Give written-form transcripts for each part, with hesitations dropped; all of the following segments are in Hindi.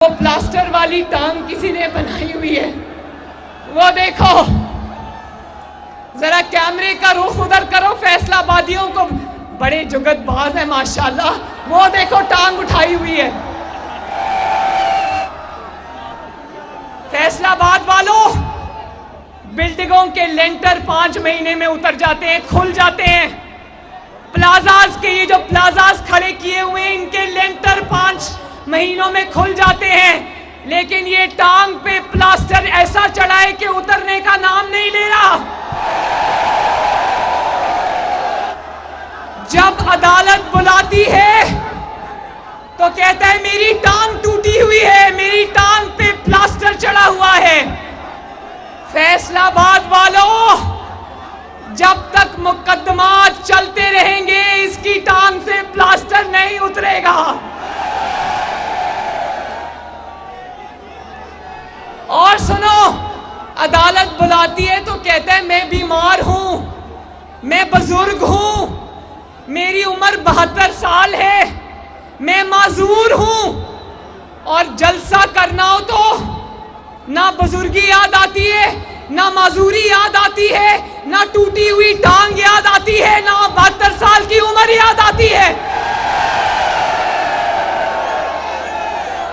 वो प्लास्टर वाली टांग किसी ने बनाई हुई है, वो देखो जरा कैमरे का रुख उधर करो। फैसलाबादियों को बड़े जुगतबाज है माशाल्लाह, वो देखो टांग उठाई हुई है। फैसलाबाद वालों, बिल्डिंगों के लेंटर 5 महीने में उतर जाते हैं, खुल जाते हैं। प्लाजाज के ये जो प्लाजाज खड़े किए हुए हैं, इनके लेंटर 5 महीनों में खुल जाते हैं, लेकिन ये टांग पे प्लास्टर ऐसा चढ़ा है कि उतरने का नाम नहीं ले रहा। जब अदालत बुलाती है तो कहता है मेरी टांग टूटी हुई है, मेरी टांग पे प्लास्टर चढ़ा हुआ है। फैसलाबाद वालों, जब तक मुकदमात चलते रहेंगे इसकी टांग से प्लास्टर नहीं उतरेगा। और सुनो, अदालत बुलाती है तो कहता है मैं बीमार हूं, मैं बुजुर्ग हूं, मेरी उम्र 72 साल है, मैं माजूर हूं। और जलसा करना हो तो ना बुजुर्गी याद आती है, ना माजूरी याद आती है, ना टूटी हुई टांग याद आती है, ना 72 साल की उम्र याद आती है।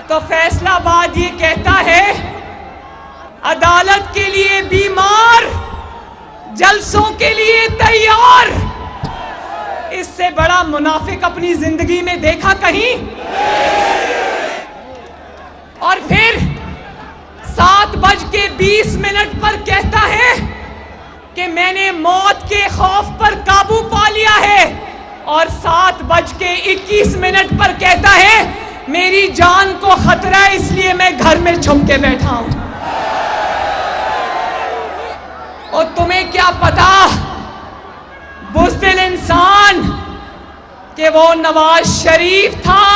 तो फैसलाबाद ये कहता है अदालत के लिए बीमार, जलसों के लिए तैयार। इससे बड़ा मुनाफिक अपनी जिंदगी में देखा कहीं? और फिर 7:20 पर कहता है कि मैंने मौत के खौफ पर काबू पा लिया है, और 7:21 पर कहता है मेरी जान को खतरा है इसलिए मैं घर में छुप के बैठा हूं। और तुम्हें क्या पता बुज़दिल इंसान कि वो नवाज शरीफ था।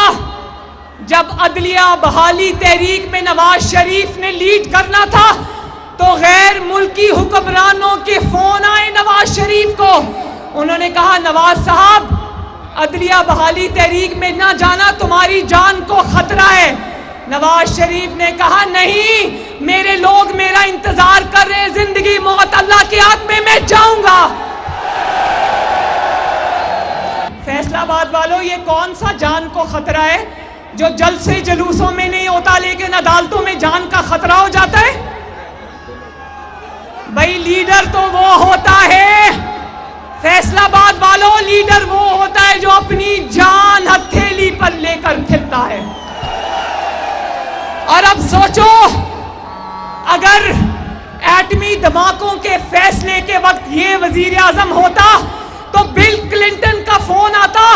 जब अदलिया बहाली तहरीक में नवाज शरीफ ने लीड करना था तो गैर मुल्की हुक्मरानों के फोन आए नवाज शरीफ को। उन्होंने कहा नवाज साहब, अदलिया बहाली तहरीक में ना जाना, तुम्हारी जान को खतरा है। नवाज शरीफ ने कहा नहीं, मेरे लोग मेरा इंतजार कर रहे हैं, जिंदगी मौत अल्लाह के हाथ में, मैं जाऊंगा। फैसलाबाद वालों, ये कौन सा जान को खतरा है जो जलसे जुलूसों में नहीं होता लेकिन अदालतों में जान का खतरा हो जाता है? भाई लीडर तो वो होता है, फैसलाबाद वालों, लीडर वो होता है जो अपनी जान हथेली पर लेकर फिरता है। और अब सोचो, अगर एटमी धमाकों के फैसले के वक्त ये वजीर आजम होता तो बिल क्लिंटन का फोन आता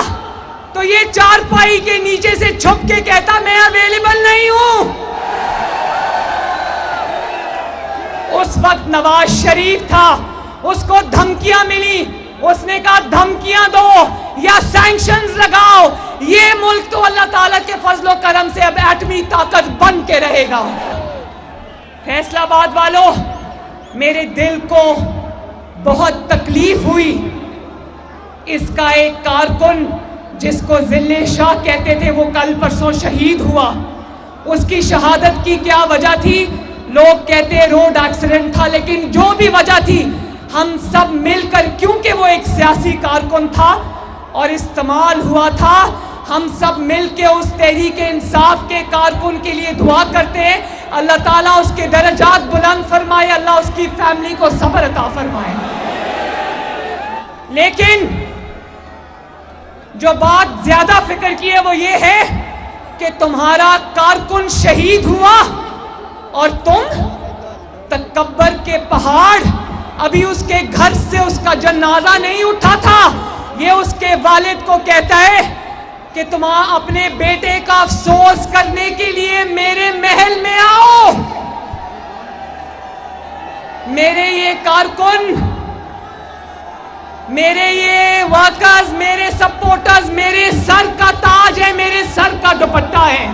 तो ये चारपाई के नीचे से छुप के कहता मैं अवेलेबल नहीं हूं। उस वक्त नवाज शरीफ था, उसको धमकियां मिली, उसने कहा धमकियां दो या सैंक्शंस लगाओ, ये मुल्क तो अल्लाह ताला के फजलो करम से अब एटमी ताकत बन के रहेगा। फैसलाबाद वालों, मेरे दिल को बहुत तकलीफ हुई। इसका एक कारकुन जिसको जिल्ले शाह कहते थे वो कल परसों शहीद हुआ। उसकी शहादत की क्या वजह थी? लोग कहते रोड एक्सीडेंट था, लेकिन जो भी वजह थी हम सब मिलकर, क्योंकि वो एक सियासी कारकुन था और इस्तेमाल हुआ था, हम सब मिलके उस तहरीके इंसाफ के कारकुन के लिए दुआ करते हैं। अल्लाह ताला उसके दर्जात बुलंद फरमाए, अल्लाह उसकी फैमिली को सब्र अता फरमाए। लेकिन जो बात ज्यादा फिक्र की है वो ये है कि तुम्हारा कारकुन शहीद हुआ और तुम तकब्बर के पहाड़, अभी उसके घर से उसका जनाजा नहीं उठा था। ये उसके वालिद को कहता है कि तुम अपने बेटे का अफसोस करने के लिए मेरे महल में आओ। मेरे ये कारकुन, मेरे ये वर्कर्स, मेरे सपोर्टर्स, मेरे सर का ताज है, मेरे सर का दुपट्टा है।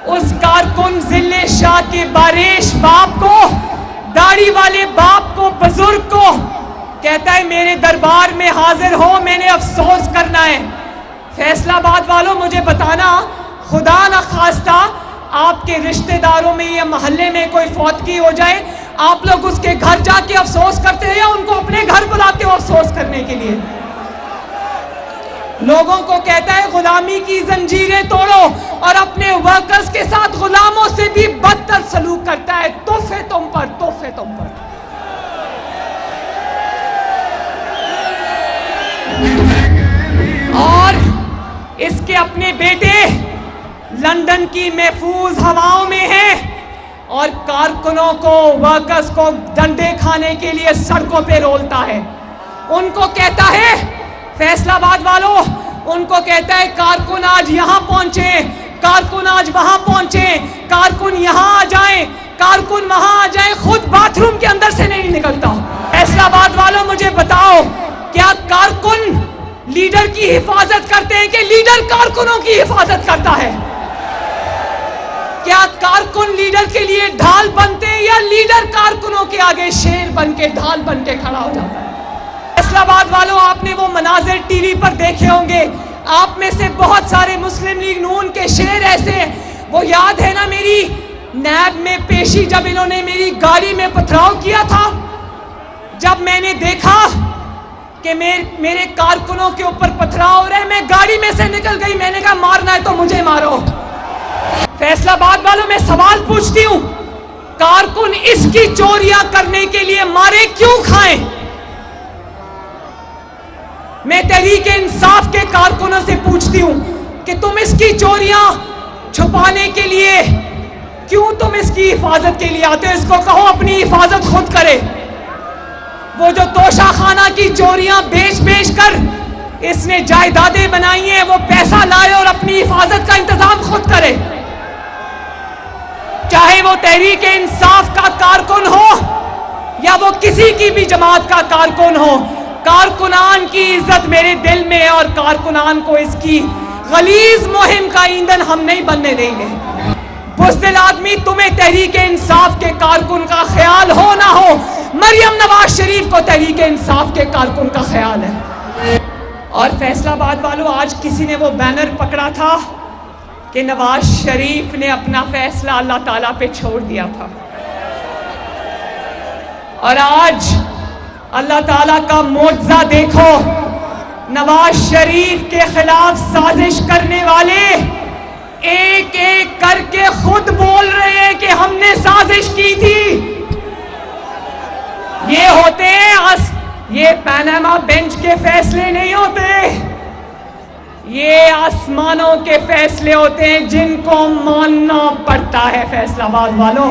उस कारकुन जिले शाह के बारिश बाप को दाढ़ी वाले बाप को, बुजुर्ग को कहता है मेरे दरबार में हाजिर हो, मैंने अफसोस करना है। फैसलाबाद वालों, मुझे बताना, खुदा न खास्ता आपके रिश्तेदारों में या मोहल्ले में कोई फौतगी हो जाए, आप लोग उसके घर जाके अफसोस करते हैं या उनको अपने घर बुलाते हो अफसोस करने के लिए? लोगों को कहता है गुलामी की जंजीरें तोड़ो और अपने वर्कर्स के साथ गुलामों से भी बदतर सलूक करता है। तोहफे तुम पर, तोहफे तुम पर। और इसके अपने बेटे लंदन की महफूज हवाओं में हैं और कारकुनों को, वर्कर्स को डंडे खाने के लिए सड़कों पे रोलता है। उनको कहता है, फैसलाबाद वालों, उनको कहता है कारकुन आज यहां पहुंचे, कारकुन आज वहां पहुंचे, कारकुन यहां आ जाएं, कारकुन वहां आ जाएं, खुद बाथरूम के अंदर से नहीं निकलता। फैसलाबाद वालों, मुझे बताओ, क्या कारकुन लीडर की हिफाजत करते हैं कि लीडर कारकुनों की हिफाजत करता है? क्या कारकुन लीडर के लिए ढाल बनते हैं या लीडर कारकुनों के आगे शेर बन के, ढाल बन के खड़ा हो जाता है? फैसलाबाद वालों, आपने वो मनाजिर टीवी पर देखे होंगे। आप में से बहुत सारे मुस्लिम लीग नून के शेर ऐसे हैं। वो याद है ना मेरी नैब में पेशी, जब इन्होंने मेरी गाड़ी में पथराव किया था, जब मैंने देखा कि मेरे कारकुनों के ऊपर पथराव हो रहा है, मैं गाड़ी में से निकल गई। मैंने कहा मारना है तो मुझे मारो। फैसलाबाद वालों, मैं सवाल पूछती हूं, कारकुन इसकी चोरियां करने के लिए मारे क्यों खाएं? मैं तहरीके इंसाफ के कारकुनों से पूछती हूं कि तुम इसकी चोरियां छुपाने के लिए क्यों तुम इसकी हिफाजत के लिए आते हो? इसको कहो अपनी हिफाजत खुद करे। वो जो तोशाखाना की चोरियां बेच बेच कर इसने जायदादें बनाई हैं, वो पैसा लाए और अपनी हिफाजत का इंतजाम खुद करे। चाहे वो तहरीके इंसाफ का कारकुन हो या वो किसी की भी जमात का कारकुन हो, कारकुनान की इज्जत मेरे दिल में है और कारकुनान को इसकी गलीज मुहिम का ईंधन हम नहीं बनने देंगे। बुज़दिल आदमी, तुम्हें तहरीके इंसाफ के कारकुन का ख्याल हो ना हो, मरियम नवाज शरीफ को तहरीके इंसाफ के कारकुन का ख्याल है। और फैसलाबाद वालों, आज किसी ने वो बैनर पकड़ा था कि नवाज शरीफ ने अपना फैसला अल्लाह ताला पे छोड़ दिया था, और आज अल्लाह ताला का मोज़ा देखो, नवाज शरीफ के खिलाफ साजिश करने वाले एक एक करके खुद बोल रहे हैं कि हमने साजिश की थी। ये होते हैं, ये पनामा बेंच के फैसले नहीं होते, ये आसमानों के फैसले होते हैं जिनको मानना पड़ता है। फैसलाबाद वालों,